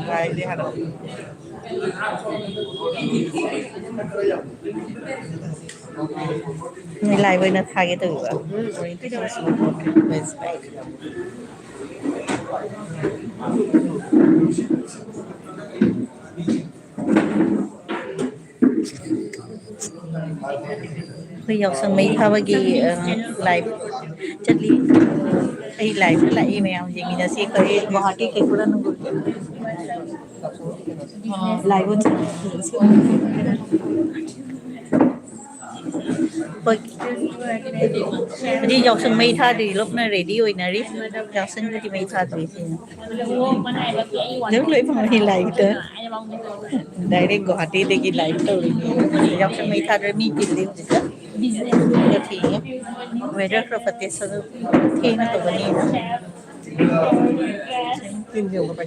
Lại đi Hà Nội. Người lại với nó thay cái từ orientation support with back. Bây giờ sang mấy thao cái live chất lý cái live lại email gì mình sẽ cái Guwahati cái phụ nữ live vẫn đi dọc sông Mây Tha thì lúc này ready rồi nè, dọc sông thì Mây Tha thì nếu lấy bằng thì lại tới direct Guwahati thì cái lại tới dọc sông Mây Tha rồi mi tìm đi chứ giờ thì weather rất là tệ sao thì nó có vấn đề tin nhiều cái bài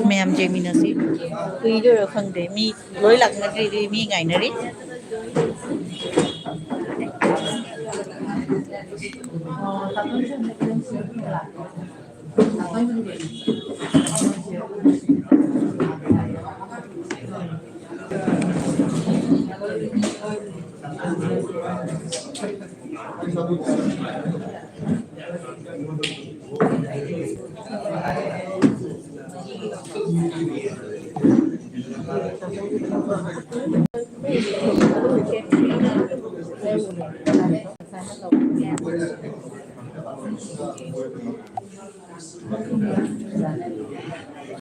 ma'am Jamie nasi kui jo khang de mi lối lạc na ri mi ngai na ri